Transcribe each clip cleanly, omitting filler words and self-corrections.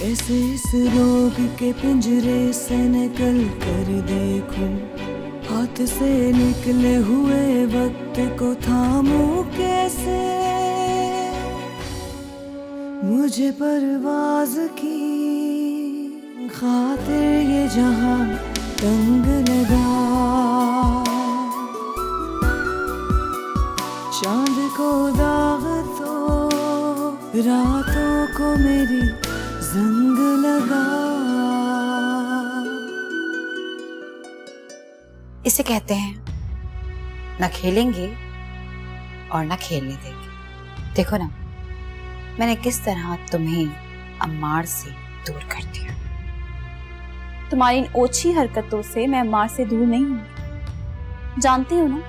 कैसे इस रोग के पिंजरे से निकल कर देखूं, हाथ से निकले हुए वक्त को थामूं कैसे। मुझे परवाज की खातिर ये जहां तंग लगा, चांद को दाग तो रातों को मेरी जंग लगा। इसे कहते हैं ना खेलेंगे और ना खेलने देंगे। देखो ना, मैंने किस तरह तुम्हें अम्मार से दूर कर दिया। तुम्हारी इन ओछी हरकतों से मैं अम्मार से दूर नहीं हूँ। जानती हो ना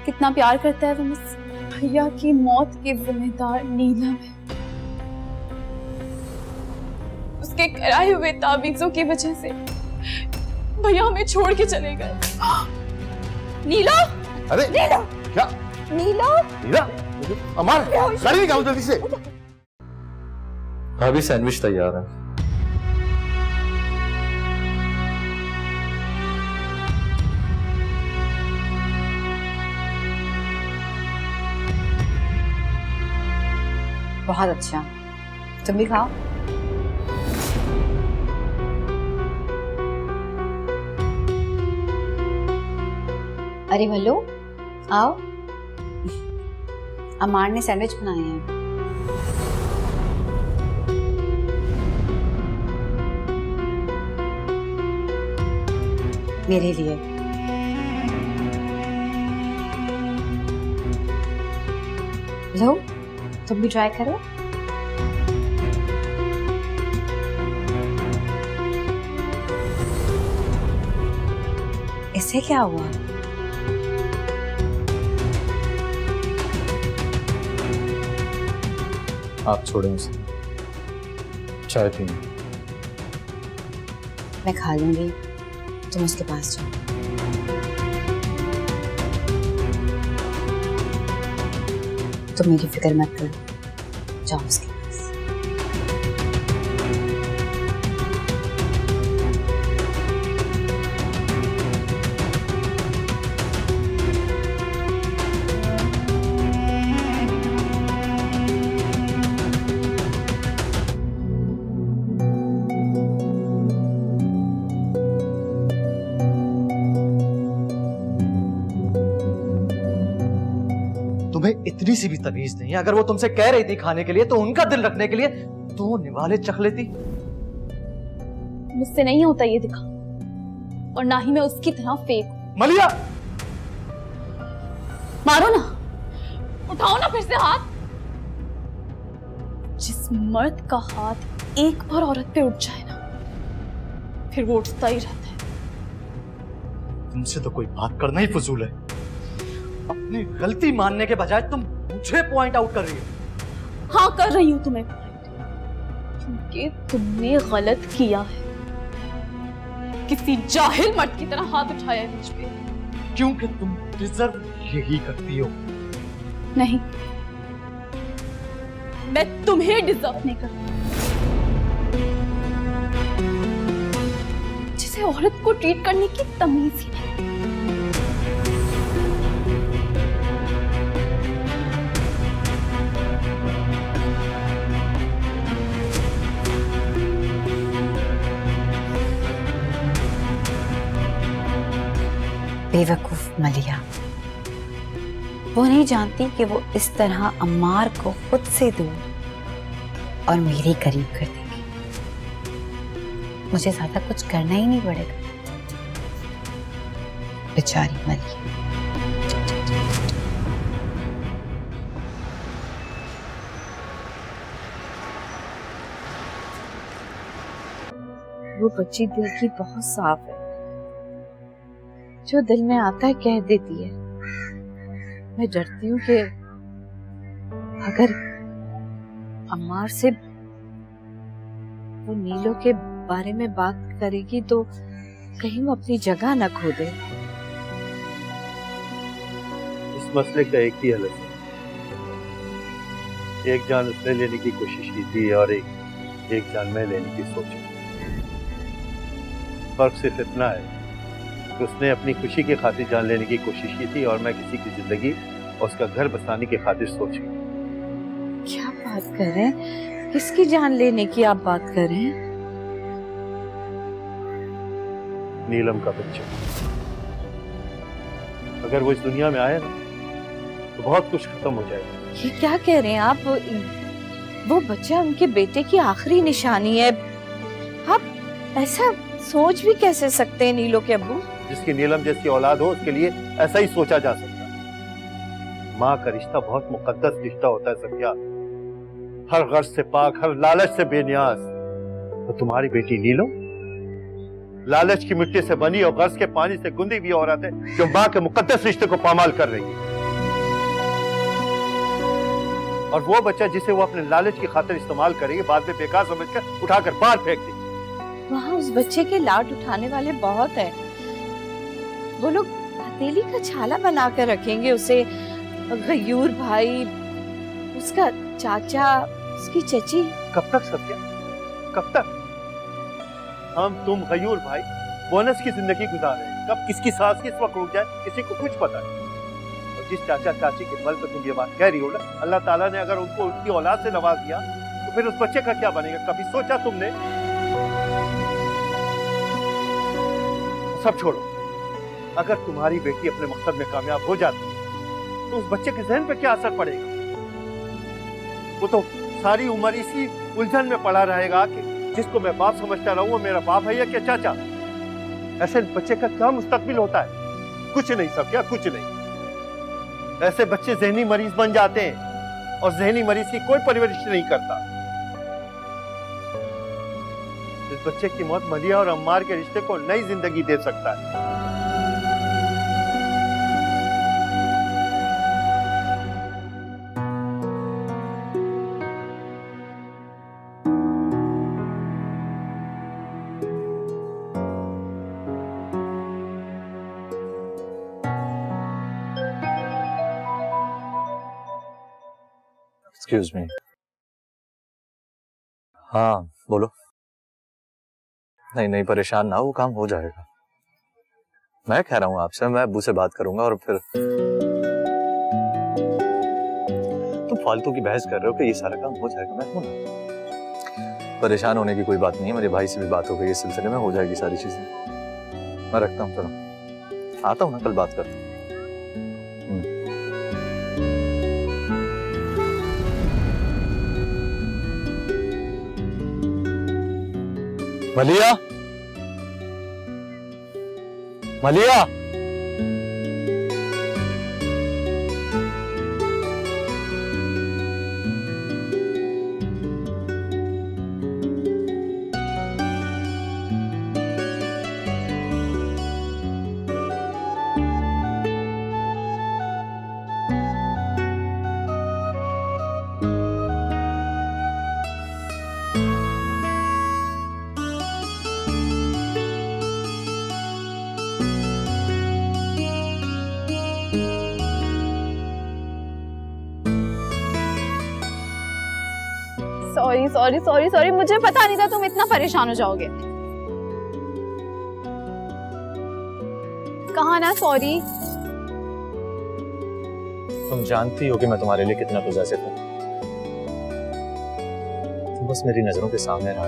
कितना प्यार करता है वो मुझसे। भैया की मौत के जिम्मेदार नीलम है। उसके कराए हुए ताबीजों की वजह से भैया हमें छोड़ के चले गए। नीला! अरे नीला! क्या? नीला! नीला! अमर, गाड़ी निकालो जल्दी से। भाभी सैंडविच तैयार है। बहुत अच्छा, तुम भी खाओ। अरे भल्लू, आओ। अम्मार ने सैंडविच बनाए हैं। मेरे लिए। लो, तुम भी ट्राई करो। इससे क्या हुआ? आप छोड़ें उसे, चाय पीएं। मैं खा लूंगी, तुम उसके पास जाओ। तुम मेरी फिक्र मत करो, जाओ उसके पास। तुम्हें इतनी सी भी तमीज नहीं है। अगर वो तुमसे कह रही थी खाने के लिए तो उनका दिल रखने के लिए तो निवाले चख लेती। मुझसे नहीं होता ये दिखा, और ना ही मैं उसकी तरह फेक हूं। मलिया, मारो ना, उठाओ ना फिर से हाथ। जिस मर्द का हाथ एक बार औरत पे उठ जाए ना, फिर वो उठता ही रहता है। तुमसे तो कोई बात करना ही फजूल है। अपनी गलती मानने के बजाय तुम मुझे पॉइंट आउट कर रही हो। हाँ, कर रही हूं तुम्हें पॉइंट, क्योंकि तुमने गलत किया है। किसी जाहिल मर्द की तरह हाथ उठाया है मुझ पे। क्योंकि तुम डिजर्व यही करती हो। नहीं, मैं तुम्हें डिजर्व नहीं करती। जिसे औरत को ट्रीट करने की तमीज ही नहीं। बेवकूफ मलिया, वो नहीं जानती कि वो इस तरह अम्मार को खुद से दूर और मेरे करीब कर देगी। मुझे ज्यादा कुछ करना ही नहीं पड़ेगा। बेचारी मलिया। वो बच्ची दिल की बहुत साफ है, जो दिल में आता है कह देती है। मैं डरती हूँ कि अगर अम्मार से वो नीलो के बारे में बात करेगी तो कहीं वो अपनी जगह न खो दे। इस मसले का एक ही हल है। एक जान उसने लेने की कोशिश की थी और एक एक जान मैं लेने की सोची। फर्क सिर्फ इतना है कि उसने अपनी खुशी की खातिर जान लेने की कोशिश की थी और मैं किसी की जिंदगी और उसका घर बसाने की खातिर सोची। क्या बात कर रहे हैं? किसकी जान लेने की आप बात कर रहे हैं? नीलम का बच्चा। अगर वो इस दुनिया में आए ना तो बहुत कुछ खत्म हो जाएगा। ये क्या कह रहे हैं आप? वो बच्चा उनके बेटे की आखिरी निशानी है। आप ऐसा सोच भी कैसे सकते हैं नीलो के अब्बू? जिसकी नीलम जैसी औलाद हो उसके लिए ऐसा ही सोचा जा सकता है। माँ का रिश्ता बहुत मुकद्दस रिश्ता होता है सफिया, हर गर्ज से पाक, हर लालच से बेनियाज। तो तुम्हारी बेटी नीलम लालच की मिट्टी से बनी और गर्ज के पानी से गुंदी हुई औरत है जो माँ के मुकद्दस रिश्ते को पामाल कर रही है। और वो बच्चा जिसे वो अपने लालच की खातिर इस्तेमाल करेगी बाद में बेकार समझकर उठाकर बाहर फेंक देगी। वहाँ उस बच्चे के लाड उठाने वाले बहुत हैं। वो लोग हथेली का छाला बना कर रखेंगे उसे। गयूर भाई, उसका चाचा, उसकी चची। कब तक सत्या, कब तक? हम तुम गयूर भाई बोनस की जिंदगी गुजार रहे हैं। कब किसकी सांस किस वक्त रुक जाए किसी को कुछ पता नहीं। और जिस चाचा चाची के बल पे तुम ये बात कह रही हो ना, अल्लाह ताला ने अगर उनको उनकी औलाद से नवाज दिया तो फिर उस बच्चे का क्या बनेगा? कभी सोचा तुमने? सब छोड़ो, अगर तुम्हारी बेटी अपने मकसद में कामयाब हो जाती तो उस बच्चे के जहन पे क्या असर पड़ेगा? वो तो सारी उम्र इसी उलझन में पड़ा रहेगा कि जिसको मैं बाप समझता रहूं वो मेरा बाप है या क्या चाचा। ऐसे बच्चे का क्या मुस्तकबिल होता है? कुछ नहीं सब, क्या कुछ नहीं। ऐसे बच्चे जहनी मरीज बन जाते हैं और जहनी मरीज की कोई परवरिश नहीं करता। इस बच्चे की मौत मलिया और अम्मार के रिश्ते को नई जिंदगी दे सकता है। Excuse me. हाँ बोलो। नहीं नहीं परेशान ना हो, वो काम हो जाएगा। मैं कह रहा हूँ आपसे, मैं अब्बू से बात करूंगा और फिर तुम फालतू की बहस कर रहे हो कि ये सारा काम हो जाएगा। मैं हूं ना, परेशान होने की कोई बात नहीं है। मेरे भाई से भी बात हो गई, इस सिलसिले में हो जाएगी सारी चीजें। मैं रखता हूँ, चलो आता हूँ ना, कल बात करता हूँ। मलिया, मलिया, सॉरी सॉरी सॉरी सॉरी, मुझे पता नहीं था तुम इतना परेशान हो जाओगे। कहा ना सॉरी। तुम जानती हो कि मैं तुम्हारे लिए कितना पॉसेसिव हूं। तुम बस मेरी नजरों के सामने रहा।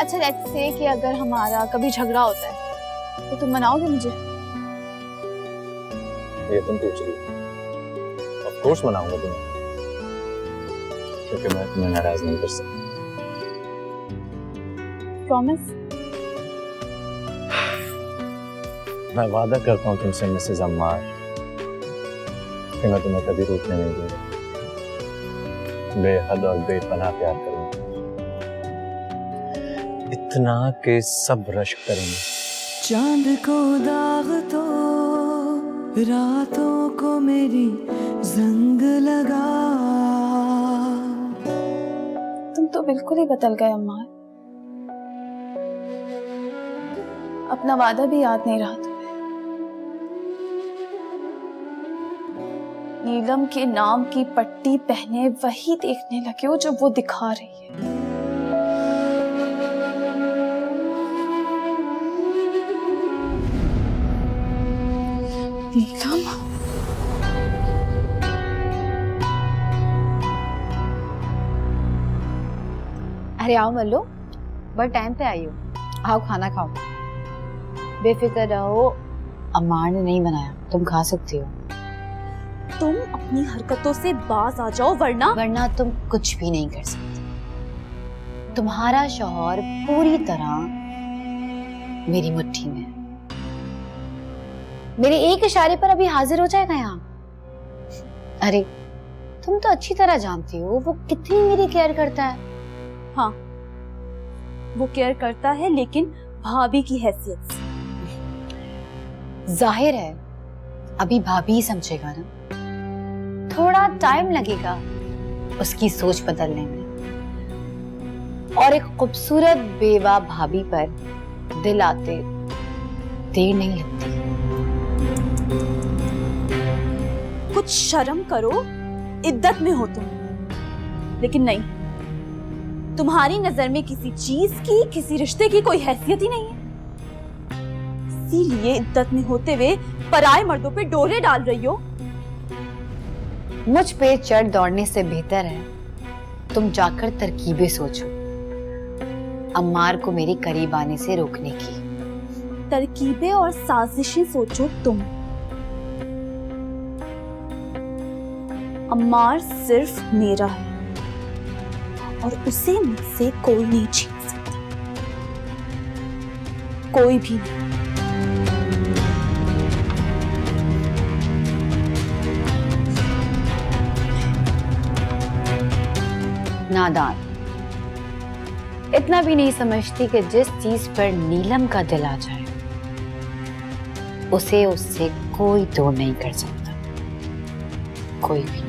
अच्छा लेट्स से कि अगर हमारा कभी झगड़ा होता है तो तुम मनाओगे मुझे? ये तुम पूछ रही हो? ऑफ कोर्स मनाऊंगा तुम्हें, क्योंकि मैं तुम्हें नाराज नहीं कर सकता। प्रॉमिस? मैं वादा करता हूँ तुमसे मिसेज अम्मार कि मैं तुम्हें कभी रोकने नहीं दूंगा। बेहद और बेपनाह प्यार करूंगा, इतना कि सब रश्क करेंगे। चांद को दाग तो रातों को मेरी जंग लगा। तुम तो बिल्कुल ही बदल गए अम्मा। अपना वादा भी याद नहीं रहा तुम्हें। नीलम के नाम की पट्टी पहने वही देखने लगे हो जो वो दिखा रही है। नीलम, अरे आओ मल्लो, बड़ा टाइम पे आई हो। आओ खाना खाओ। बेफिक्र रहो, अम्मार ने नहीं बनाया, तुम खा सकती हो। तुम अपनी हरकतों से बाज आ जाओ वरना तुम कुछ भी नहीं कर सकती। तुम्हारा शौहर पूरी तरह मेरी मुट्ठी में है। मेरे एक इशारे पर अभी हाजिर हो जाएगा यहाँ। अरे तुम तो अच्छी तरह जानती हो वो कितनी मेरी केयर करता है। हाँ, वो केयर करता है, लेकिन भाभी की हैसियत से। जाहिर है अभी भाभी ही समझेगा ना, थोड़ा टाइम लगेगा उसकी सोच बदलने में, और एक खूबसूरत बेवा भाभी पर दिल आते देर नहीं लगती। कुछ शर्म करो, इद्दत में हो तुम। लेकिन नहीं, तुम्हारी नजर में किसी चीज की, किसी रिश्ते की कोई हैसियत ही नहीं है। इसीलिए इद्दत में होते हुए पराए मर्दों पे डोरे डाल रही हो। मुझ पे चढ़ दौड़ने से बेहतर है तुम जाकर तरकीबें सोचो, अम्मार को मेरे करीब आने से रोकने की। तरकीबें और साजिशें सोचो तुम। अम्मार सिर्फ मेरा है और उसे मुझसे कोई नहीं छीन सकता, कोई भी नहीं। नादान, इतना भी नहीं समझती कि जिस चीज पर नीलम का दिल आ जाए उसे उससे कोई दूर नहीं कर सकता, कोई भी नहीं।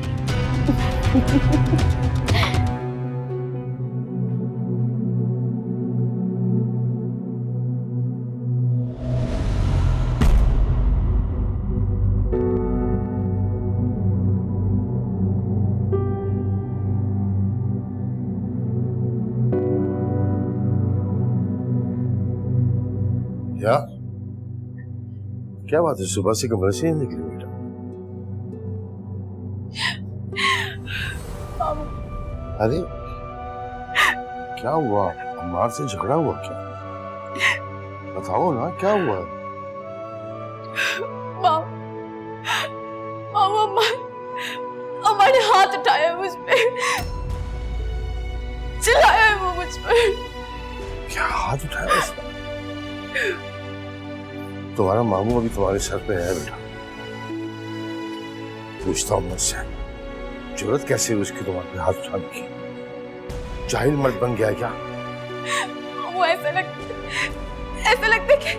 क्या बात है, सुबह से कमरे से नहीं निकली बेटा? अरे क्या हुआ, अम्मार से झगड़ा हुआ क्या? बताओ ना क्या हुआ? अम्मा ने हाथ उठाया मुझ पे, चिल्लाया है वो मुझ पर। क्या हाथ उठाया उसने? तुम्हारा मामू अभी तुम्हारे सर पे है बेटा। पूछता हूँ मुझसे, जरूरत कैसे हुई उसकी तुम्हारे पे हाथ उठाने की? जाहिल मर्द बन गया क्या? वो ऐसा लगता है कि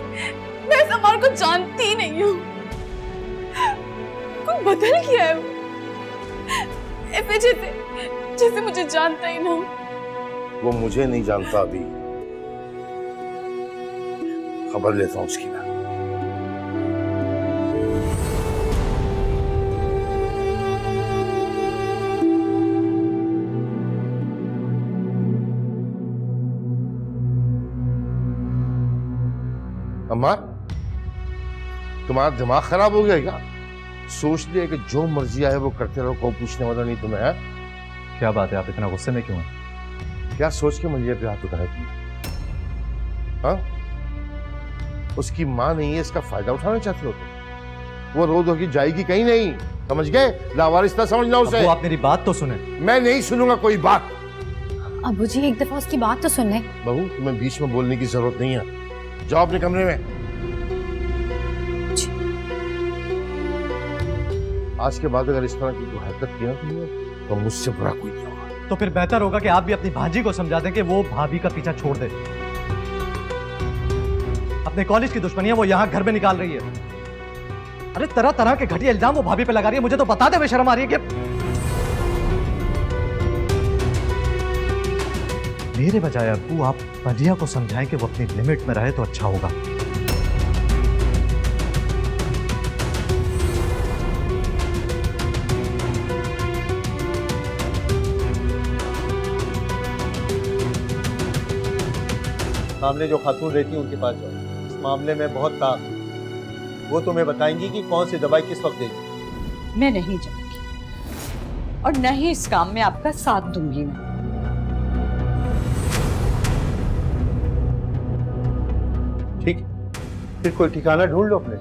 मैं इस अम्मार को जानती ही नहीं हूँ। कुछ बदल गया है वो, ऐसे जैसे मुझे जानता ही ना हो। वो मुझे नहीं जानता अभी, खबर लेता हूँ उसकी मैं। अम्मा, तुम्हारा दिमाग खराब हो गया क्या? सोच लिया कि जो मर्जी आए वो करते रहो, कोई पूछने वाला नहीं तुम्हें है? क्या बात है, आप इतना गुस्से में क्यों हैं? क्या सोच के मलिया पे हाथ उठाया तुमने? हाँ, उसकी माँ नहीं है, इसका फायदा उठाना चाहते हो तुम? वो रो धो की जाएगी कहीं नहीं, समझ गए? लावारिस ना समझना उसे। आप मेरी बात तो सुने। मैं नहीं सुनूंगा कोई बात। अबू जी एक दफा उसकी बात तो सुन ले। बहू, तुम्हें बीच में बोलने की जरूरत नहीं है, जाओ अपने कमरे में। आज के बाद अगर इस तरह की कोई हरकत की ना तुमने, तो मुझसे बुरा कोई नहीं होगा। तो फिर बेहतर होगा कि आप भी अपनी भांजी को समझा दें कि वो भाभी का पीछा छोड़ दे। अपने कॉलेज की दुश्मनियां वो यहाँ घर में निकाल रही है। अरे तरह तरह के घटिया इल्जाम वो भाभी पे लगा रही है, मुझे तो बताते हुए शर्म आ रही है कि मेरे बजाय अब्बू आप मलिया को समझाएं कि वो अपनी लिमिट में रहे तो अच्छा होगा। सामने जो खातून रहती है उनके पास जाओ, इस मामले में बहुत काम। वो तुम्हें बताएंगी कि कौन सी दवाई किस वक्त देगी। मैं नहीं जाऊंगी और न ही इस काम में आपका साथ दूंगी मैं। ठीक, फिर कोई ठिकाना ढूंढ लो अपने।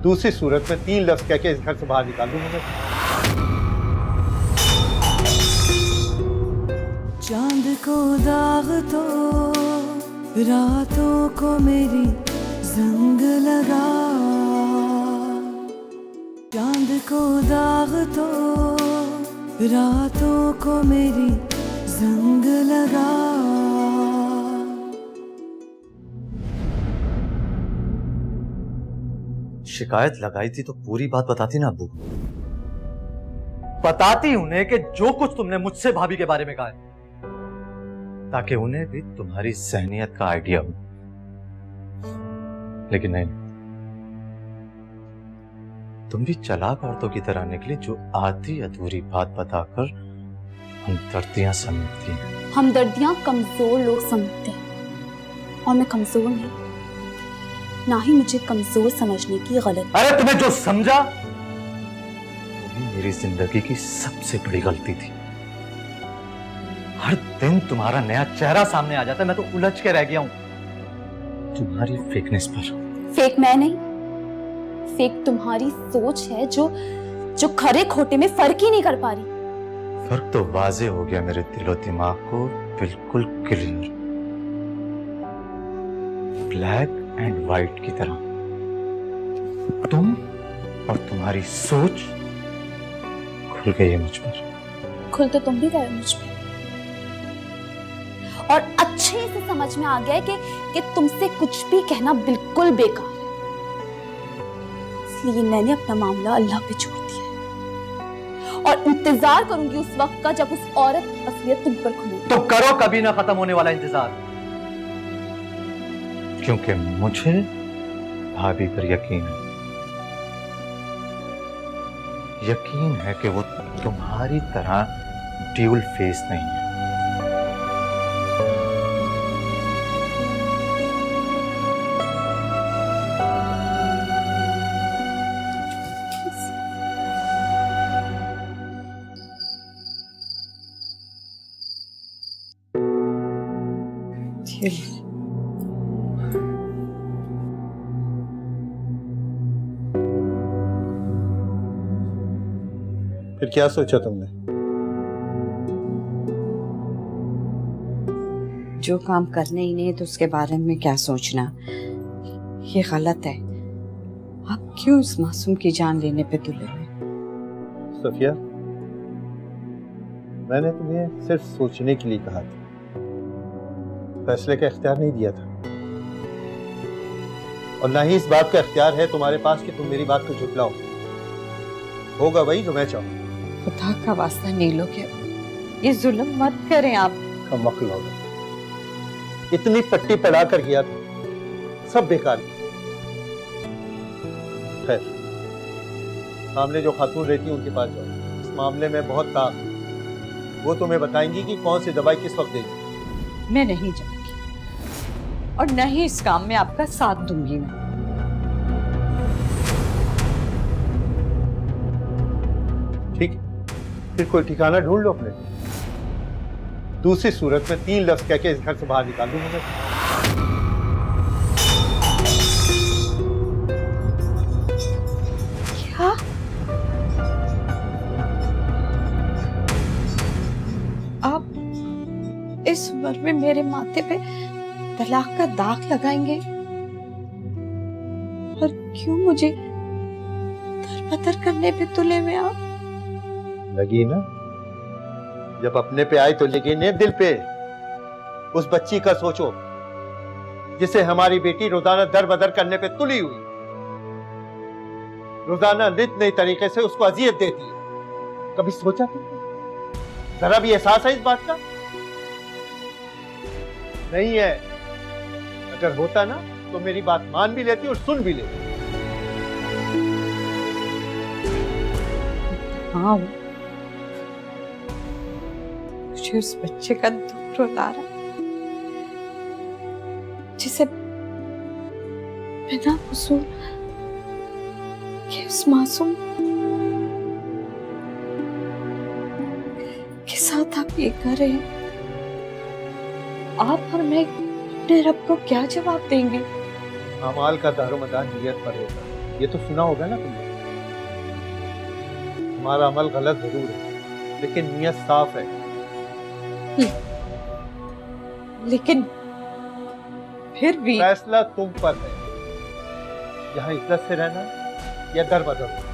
दूसरी सूरत में 3 लफ्ज कह के इस घर से बाहर निकाल दूंगा मैं। चांद को दाग तो रातों को मेरी जंग लगा, चांद को दाग तो रातों को मेरी जंग लगा। शिकायत लगाई थी तो पूरी बात बताती ना अब्बू। बताती उन्हें कि जो कुछ तुमने मुझसे भाभी के बारे में कहा है, ताकि उन्हें भी तुम्हारी ज़हनियत का आइडिया हो। लेकिन नहीं, तुम भी चालाक औरतों की तरह निकली जो आधी अधूरी बात बताकर हमदर्दियां समझती हैं। हमदर्दियां कमजोर लोग समझते हैं और मैं कमजोर नहीं, ना ही मुझे कमजोर समझने की गलत। अरे तुमने जो समझा वही मेरी जिंदगी की सबसे बड़ी गलती थी। हर दिन तुम्हारा नया चेहरा सामने आ जाता है, मैं तो उलझ के रह गया हूं तुम्हारी फेकनेस पर। फेक मैं नहीं, फेक तुम्हारी सोच है जो खरे खोटे में फर्क ही नहीं कर पा रही। फर्क तो वाजे हो गया मेरे दिलो दिमाग को बिल्कुल क्लियर, ब्लैक एंड व्हाइट की तरह। तुम और तुम्हारी सोच खुल गई है मुझ पर। खुल तो तुम भी गए मुझ पे, और अच्छे से समझ में आ गया है कि तुमसे कुछ भी कहना बिल्कुल बेकार है। इसलिए मैंने अपना मामला अल्लाह पे छोड़ दिया है और इंतजार करूंगी उस वक्त का जब उस औरत की असलियत तुम पर खुलेगी। तो करो कभी ना खत्म होने वाला इंतजार, क्योंकि मुझे भाभी पर यकीन है कि वो तुम्हारी तरह ड्यूल फेस नहीं है। फिर क्या सोचा तुमने? जो काम करने ही नहीं तो उसके बारे में क्या सोचना, ये गलत है। आप क्यों इस मासूम की जान लेने पे तुले हुए? सफिया, मैंने तुम्हें सिर्फ सोचने के लिए कहा था, फैसले का इख्तियार नहीं दिया था। और ना ही इस बात का इख्तियार है तुम्हारे पास कि तुम मेरी बात को झुटलाओ। होगा वही जो मैं चाहूँ। खुदा का वास्ता नीलो के ये जुल्म मत करें आप। कमअक्ल होगा, इतनी पट्टी पड़ा कर किया था, सब बेकार। खैर, सामने जो खातून रहती है उनके पास जाओ, इस मामले में बहुत काम है। वो तुम्हें बताएंगी कि कौन सी दवाई किस वक्त देगी। मैं नहीं जाऊंगी और न ही इस काम में आपका साथ दूंगी मैं। ठीक, फिर कोई ठिकाना ढूंढ लो अपने। दूसरी सूरत में 3 लफ्ज कह के इस घर से बाहर निकाल दूंगा मैं। क्या? आप इस उम्र में मेरे माथे पे तलाक का दाग लगाएंगे? और क्यों मुझे दरबदर करने पे तुले में आप? लगी ना? जब अपने पे आई तो लगी ने दिल पे। उस बच्ची का सोचो जिसे हमारी बेटी रोजाना दर बदर करने पे तुली हुई, रोजाना नित नई तरीके से उसको अजियत देती है। कभी सोचा तुमने? जरा भी एहसास है इस बात का? नहीं है। अगर होता ना तो मेरी बात मान भी लेती और सुन भी लेती। हाँ, मुझे उस बच्चे का दुख रुला रहा, जिसे बिना कसूर के उस मासूम के साथ आप ये कर रहे हैं। आप और मैं अपने रब को क्या जवाब देंगे? अमाल का दारोमदार नियत पर होता है, ये तो सुना होगा ना तुमने। हमारा अमल गलत जरूर है लेकिन नियत साफ है। लेकिन फिर भी फैसला तुम पर है, यहाँ इज्जत से रहना या दर बदर होना।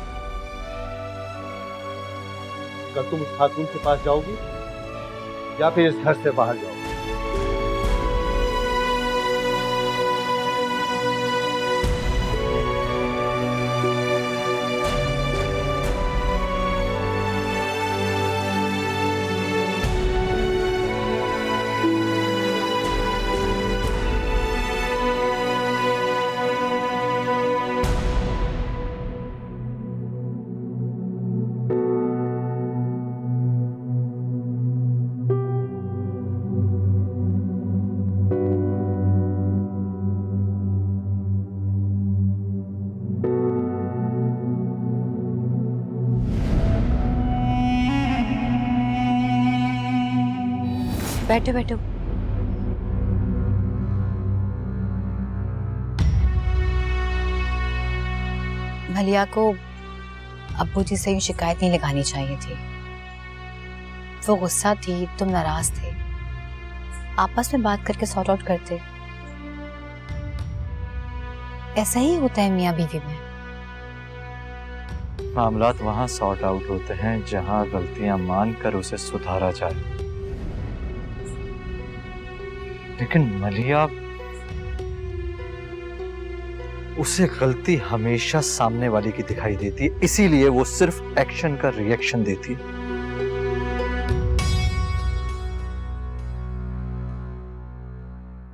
अगर तुम उस खातून के पास जाओगी या फिर इस घर से बाहर जाओगी। बैठो बैठो। मलिया को अब्बू जी से यूं शिकायत नहीं लगानी चाहिए थी। वो गुस्सा थी, तुम नाराज थे, आपस में बात करके सॉर्ट आउट करते। ऐसा ही होता है मियाँ बीवी में। मामलात वहां सॉर्ट आउट होते हैं जहां गलतियां मानकर उसे सुधारा जाए। लेकिन मलिया, उसे गलती हमेशा सामने वाले की दिखाई देती है, इसीलिए वो सिर्फ एक्शन का रिएक्शन देती है।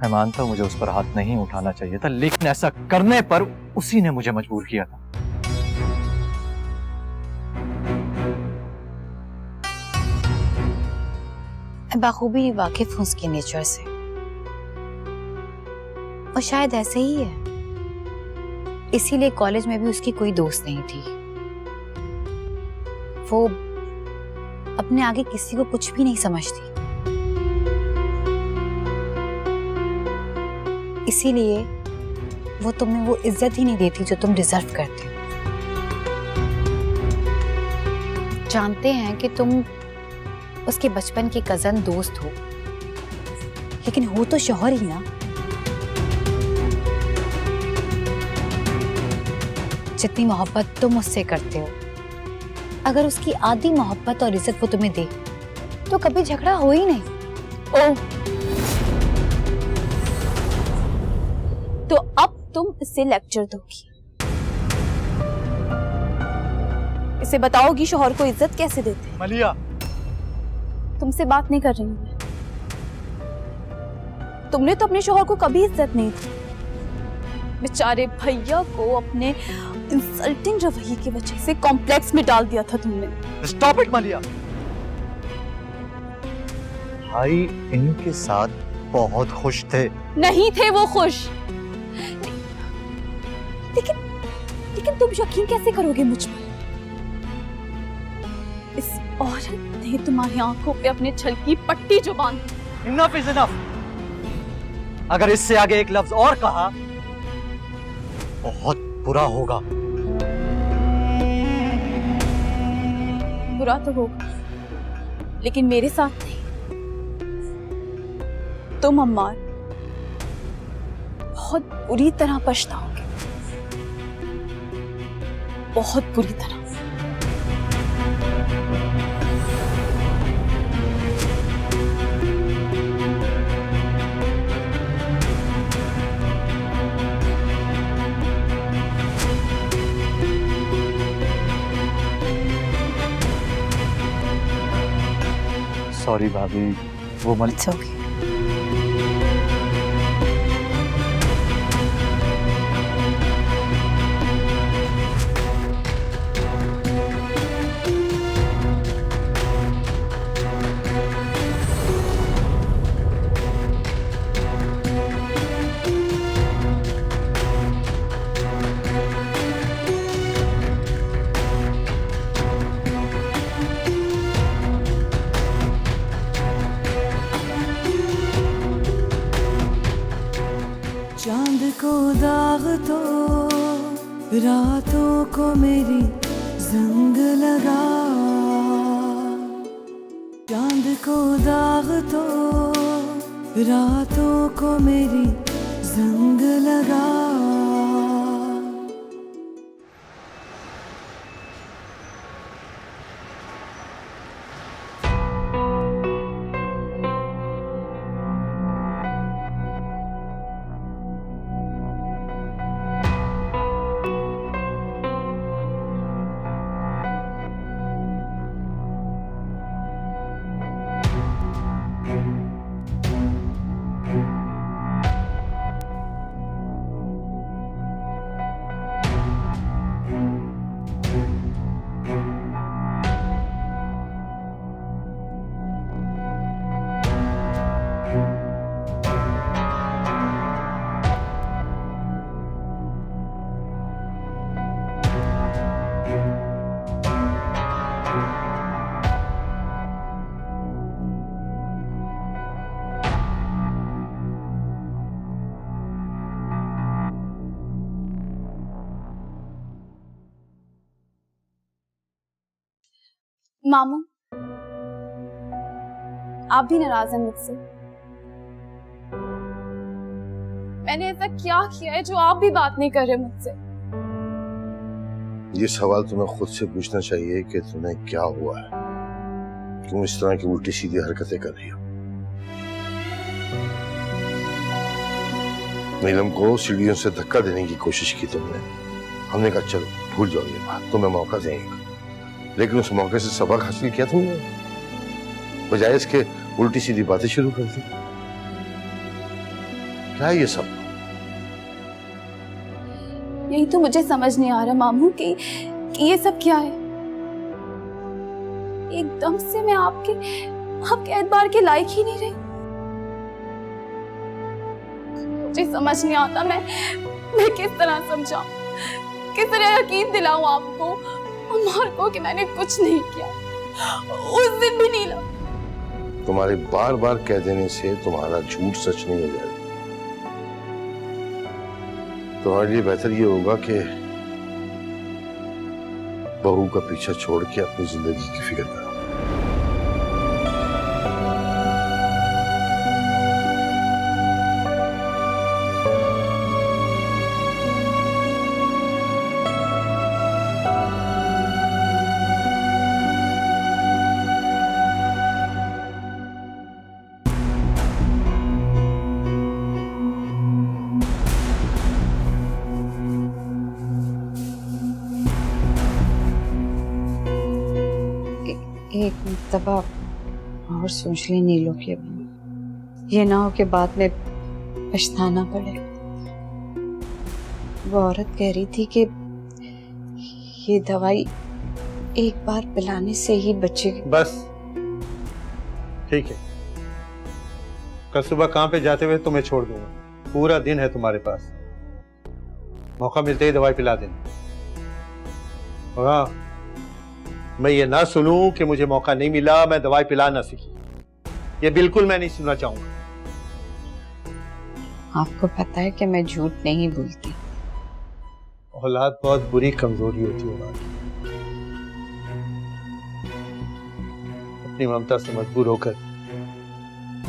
मैं मानता हूं मुझे उस पर हाथ नहीं उठाना चाहिए था, लेकिन ऐसा करने पर उसी ने मुझे मजबूर किया था। मैं बाखूबी वाकिफ हूं उसके नेचर से, और शायद ऐसे ही है, इसीलिए कॉलेज में भी उसकी कोई दोस्त नहीं थी। वो अपने आगे किसी को कुछ भी नहीं समझती, इसीलिए वो तुम्हें वो इज्जत ही नहीं देती जो तुम डिजर्व करते हो। जानते हैं कि तुम उसके बचपन के कजन दोस्त हो, लेकिन हो तो शौहर ही ना। जितनी मोहब्बत तुम उससे करते हो, अगर उसकी आधी मोहब्बत और इज्जत वो तुम्हें दे तो कभी झगड़ा हो ही नहीं। ओह, तो अब तुम इसे लेक्चर दोगी, इसे बताओगी शौहर को इज्जत कैसे देते हैं। मलिया, तुमसे बात नहीं कर रही हूं मैं। तुमने तो अपने शौहर को कभी इज्जत नहीं दी। बेचारे भैया को अपने इंसल्टिंग रवैये की वजह से कॉम्प्लेक्स में डाल दिया था तुमने। स्टॉप इट मलिया। भाई इनके साथ बहुत खुश थे। नहीं थे वो खुश, लेकिन तुम यकीन कैसे करोगे मुझ पर? इस औरत ने तुम्हारी आंखों पे अपने छल की पट्टी जो बांधी। Enough is enough. अगर इससे आगे एक लफ्ज और कहा बहुत बुरा होगा। बुरा तो होगा, लेकिन मेरे साथ नहीं। तुम अम्मार बहुत बुरी तरह पछताओगे, बहुत बुरी तरह। सॉरी भाभी, वो मन It's okay. दाग तो रातों को मेरी जंग लगा, चांद को दाग तो रातों को मेरी जंग लगा। मामू, आप भी नाराज हैं मुझसे? मैंने ऐसा क्या किया है जो आप भी बात नहीं कर रहे मुझसे? ये सवाल तुम्हें खुद से पूछना चाहिए कि तुम्हें क्या हुआ है, तुम इस तरह की उल्टी सीधी हरकतें कर रही हो। नीलम को सीढ़ियों से धक्का देने की कोशिश की तुमने, हमने कहा चलो भूल जाओ ये बात, तुम्हें मौका देंगे, लेकिन उस मौके से सबक हासिल किया तुमने, बजाय इसके उल्टी सीधी बातें शुरू कर दी। क्या है ये सब? यही तो मुझे समझ नहीं आ रहा मामू कि ये सब क्या है। एकदम से मैं आपके एतबार के लायक ही नहीं रही। मुझे समझ नहीं आता मैं किस तरह समझाऊं, किस तरह यकीन दिलाऊं आपको अम्मार को कि मैंने कुछ नहीं किया। उस दिन भी नीला, तुम्हारे बार बार कह देने से तुम्हारा झूठ सच नहीं हो जाएगा। तुम्हारे लिए बेहतर ये होगा कि बहू का पीछा छोड़ के अपनी जिंदगी की फिक्र करो। एक मर्तबा और सोच ली नीलो के, ये ना हो कि बाद में पछताना पड़े। वो औरत कह रही थी कि ये दवाई एक बार पिलाने से ही बच्चे। बस ठीक है, कल सुबह काम पे जाते हुए तुम्हें छोड़ दूंगा, पूरा दिन है तुम्हारे पास, मौका मिलते ही दवाई पिला देना। और हाँ, मैं ये ना सुनूं कि मुझे मौका नहीं मिला, मैं दवाई पिला ना सकी, ये बिल्कुल मैं नहीं सुनना चाहूंगा। आपको पता है कि मैं झूठ नहीं बोलती। औलाद बहुत बुरी कमजोरी होती है औलाद, अपनी ममता से मजबूर होकर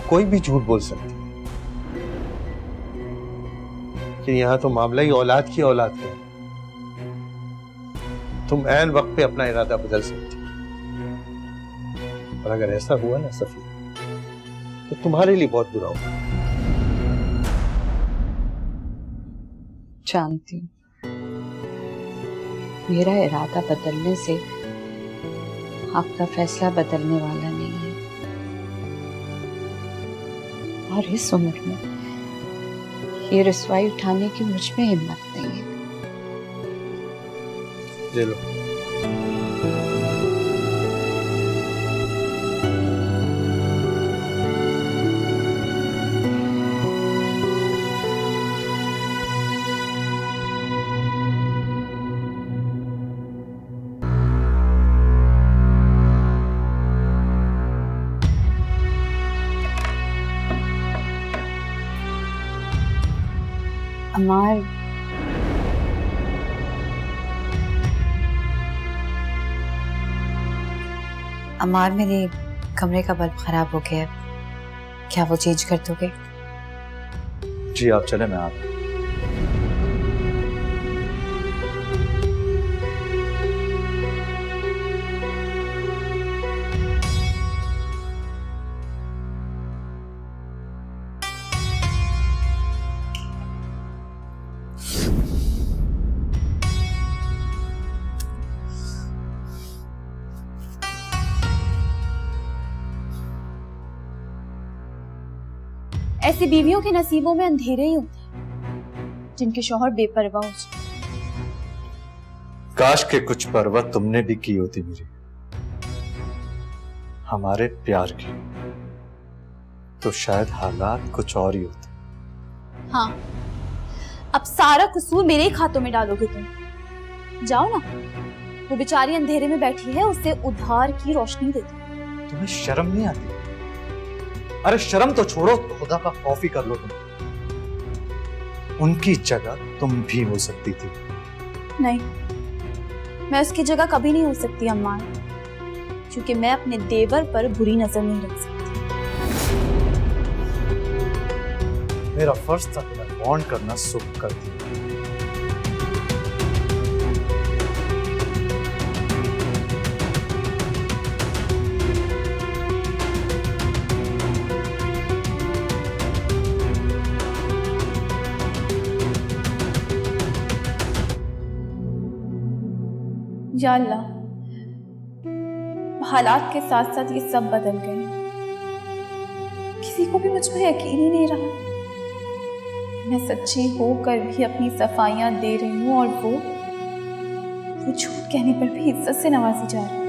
कोई भी झूठ बोल सकती है, लेकिन यहां तो मामला ही औलाद की औलाद का है। तुम ऐन वक्त पे अपना इरादा बदल सकती, और अगर ऐसा हुआ ना सफी, तो तुम्हारे लिए बहुत बुरा होगा। जानती हूँ, मेरा इरादा बदलने से आपका फैसला बदलने वाला नहीं है, और इस उम्र में ये रुसवाई उठाने की मुझ में हिम्मत नहीं है। ले लो। अमार, अमार मेरे कमरे का बल्ब खराब हो गया है, क्या वो चेंज कर दोगे? जी आप चले, मैं आ रहा हूं। ऐसी बीवियों के नसीबों में अंधेरे ही होते हैं जिनके शौहर बेपरवाह हो जाए। काश के कुछ परवाह तुमने भी की होती मेरी, हमारे प्यार की, तो शायद हालात कुछ और ही होते। हाँ, अब सारा कसूर मेरे ही खातों में डालोगे तुम। जाओ ना, वो बेचारी अंधेरे में बैठी है, उसे उधार की रोशनी दे दो। तुम्हें शर्म नहीं आती? अरे शर्म तो छोड़ो, खुदा का खौफ ही कर लो तुम। उनकी जगह तुम भी हो सकती थी। नहीं, मैं उसकी जगह कभी नहीं हो सकती अम्मा, क्योंकि मैं अपने देवर पर बुरी नजर नहीं रख सकती। मेरा फर्ज था तुम्हें वार्न करना, सुख कर दिया। या अल्लाह, हालात के साथ साथ ये सब बदल गए। किसी को भी मुझ पर यकीन ही नहीं रहा। मैं सच्ची होकर भी अपनी सफाइयां दे रही हूँ और वो झूठ कहने पर भी इज्जत से नवाजी जा रही है।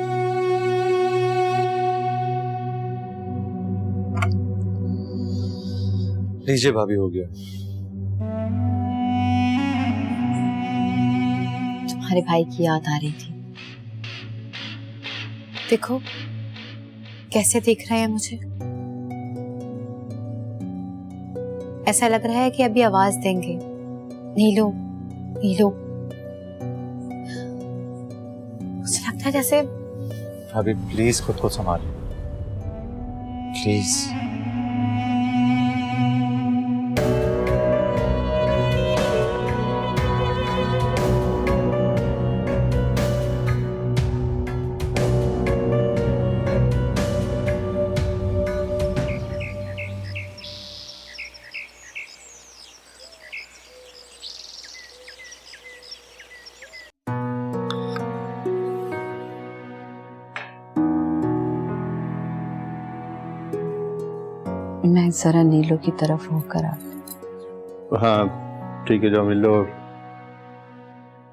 लीजिए भाभी, हो गया। तुम्हारे भाई की याद आ रही थी। देखो कैसे देख रहे हैं मुझे। ऐसा लग रहा है कि अभी आवाज देंगे, नीलू नीलू। मुझे लगता है जैसे। भाभी प्लीज खुद को संभालिए, प्लीज। मैं जरा नीलू की तरफ होकर आती। हाँ ठीक है, जाओ मिल लो।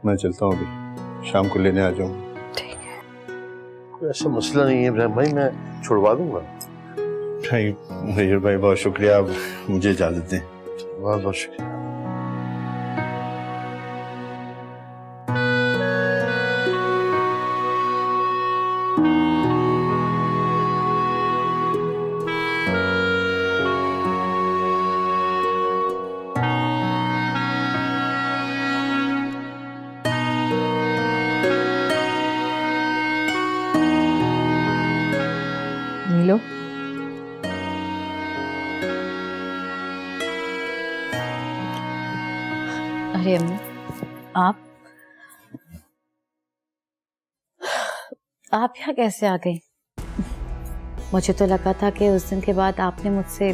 मैं चलता हूँ, अभी शाम को लेने आ जाऊंगा। ठीक है। कोई ऐसा मसला नहीं है इब्राहिम भाई, मैं छुड़वा दूंगा। भाई मयूर भाई बहुत शुक्रिया, आप मुझे इजाजत दें। बहुत बहुत शुक्रिया। नीलू, अरे अम्मी, आप यहाँ कैसे आ गई? मुझे तो लगा था कि उस दिन के बाद आपने मुझसे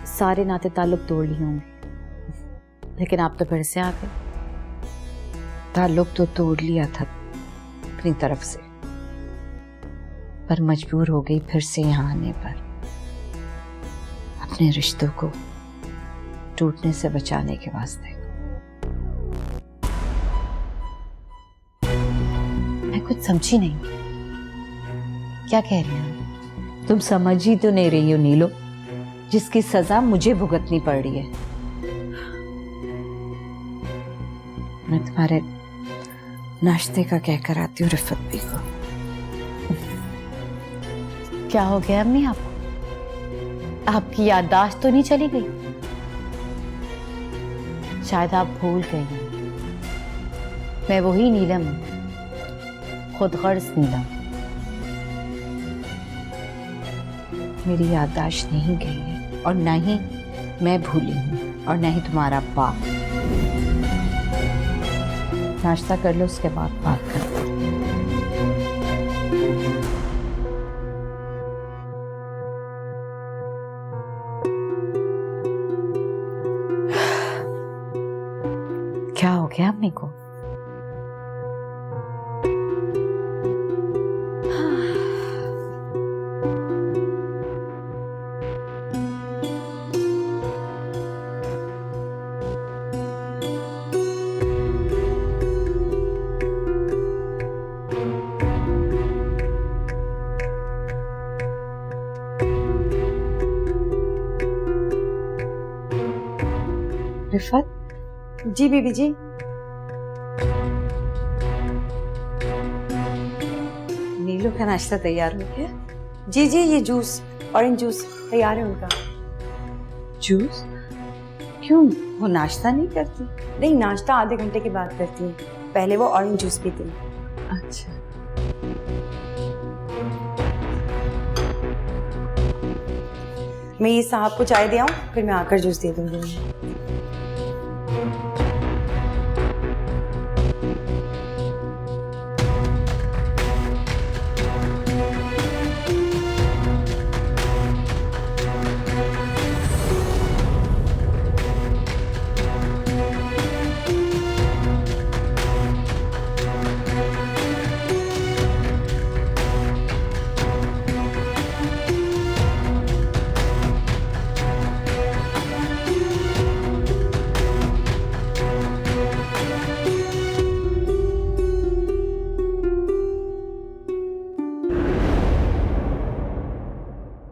सारे नाते ताल्लुक तोड़ लिए होंगे, लेकिन आप तो फिर से आ गए। ताल्लुक तो तोड़ लिया था अपनी तरफ से, पर मजबूर हो गई फिर से यहाँ आने पर, अपने रिश्तों को टूटने से बचाने के वास्ते। मैं कुछ समझी नहीं, क्या कह रही हैं? तुम समझ ही तो नहीं रही हो नीलो, जिसकी सजा मुझे भुगतनी पड़ रही है। मैं तुम्हारे नाश्ते का कहकर आती हूँ रिफत भी को। क्या हो गया अम्मी आपको? आपकी याददाश्त तो नहीं चली गई? शायद आप भूल गई हैं, मैं वही नीलम हूं, खुदगर्ज नीलम। मेरी याददाश्त नहीं गई है और न ही मैं भूली हूं और न ही तुम्हारा बाप। नाश्ता कर लो, उसके बाद बात करते हैं। क्या हो गया अम्मी को? रिफत, जी बीबी जी। नीलू का नाश्ता तैयार हो गया? जी जी, ये जूस, ऑरेंज जूस तैयार है उनका। जूस? क्यों, वो नाश्ता नहीं करती? नहीं, नाश्ता आधे घंटे के बाद करती हूँ, पहले वो ऑरेंज जूस पीती हैं। अच्छा। मैं ये साहब को चाय दे आऊँ, फिर मैं आकर जूस दे दूंगी।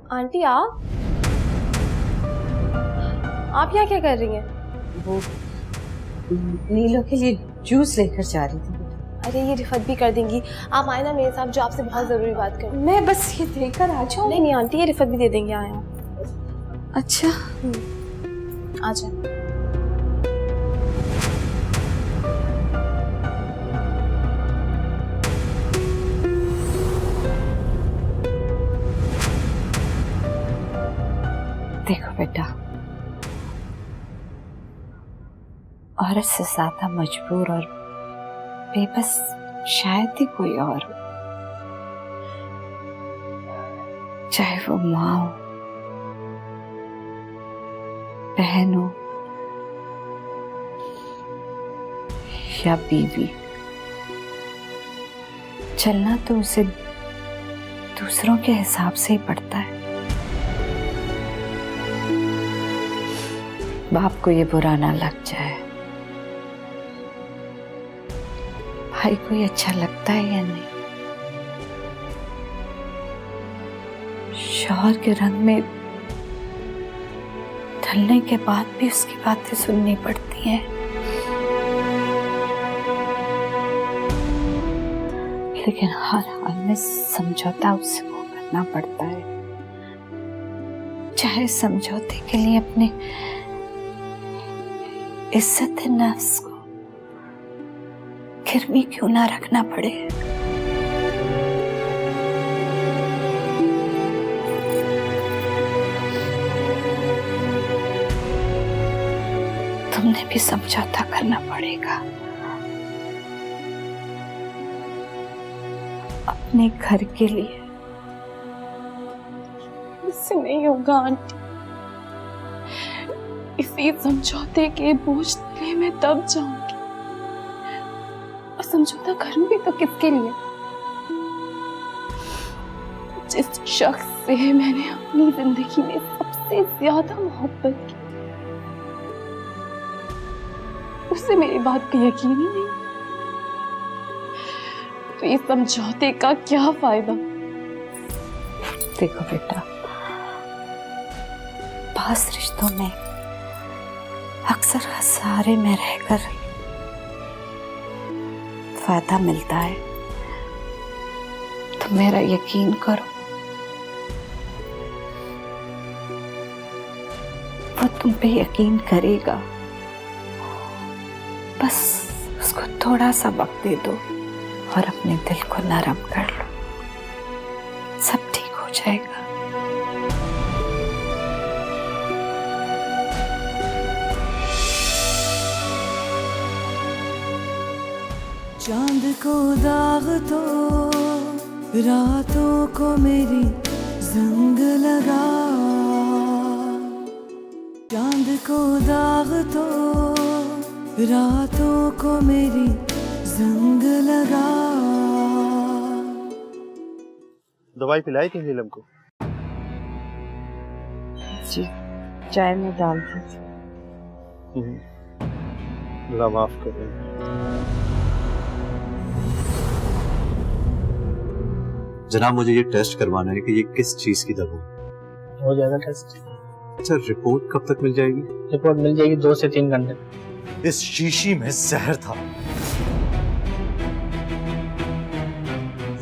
आंटी आप यहाँ क्या कर रही हैं? वो नीलू के लिए जूस लेकर जा रही थी। अरे ये रिफत भी कर देंगी। आप आए ना मेरे साथ, जो आपसे बहुत जरूरी बात कर। मैं बस ये देकर आ जाऊं। नहीं नहीं आंटी, ये रिफत भी दे देंगे। आए आप। अच्छा, आ जाए। देखो बेटा, औरत से ज्यादा मजबूर और बेबस शायद ही कोई और हो, चाहे वो माँ हो, बहन हो या बीवी। चलना तो उसे दूसरों के हिसाब से ही पड़ता है। बाप को ये बुरा ना लग जाए, भाई को ये अच्छा लगता है या नहीं, शौहर के रंग में ढलने के बाद भी उसकी बातें सुननी पड़ती हैं। लेकिन हर हाल में समझौता उसको करना पड़ता है, चाहे समझौते के लिए अपने इज्जत नफ्स को गिरवी क्यों ना रखना पड़े। तुमने भी समझौता करना पड़ेगा अपने घर के लिए। इससे नहीं होगा आंटी, इसी समझौते के बोझ तले मैं दब जाऊंगी। और समझौता करूंगी तो किसके लिए? जिस शख्स से मैंने अपनी जिंदगी में सबसे ज्यादा मोहब्बत की, उससे मेरी बात पे यकीन ही नहीं, तो इस समझौते का क्या फायदा? देखो बेटा, पास रिश्तों में अक्सर खसारे में रहकर फायदा मिलता है। तो मेरा यकीन करो, वो तुम पे यकीन करेगा बस उसको थोड़ा सा वक्त दे दो और अपने दिल को नरम कर लो, सब ठीक हो जाएगा। चांद को दाग तो रातों को मेरी जंग लगा, चांद को दाग तो रातों को मेरी जंग लगा। दवाई पिलाई थी नीलम को? जी, चाय में डाल दीजिए। अल्लाह माफ करे। जनाब, मुझे ये टेस्ट करवाना है कि ये किस चीज की दवा है। हो जाएगा टेस्ट। अच्छा, रिपोर्ट कब तक मिल जाएगी? रिपोर्ट मिल जाएगी 2 से 3 घंटे। इस शीशी में जहर था,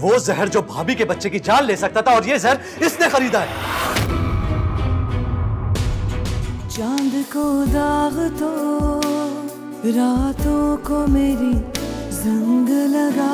वो जहर जो भाभी के बच्चे की जान ले सकता था, और ये जहर इसने खरीदा है। चांद को दाग तो रातों को मेरी जंग लगा,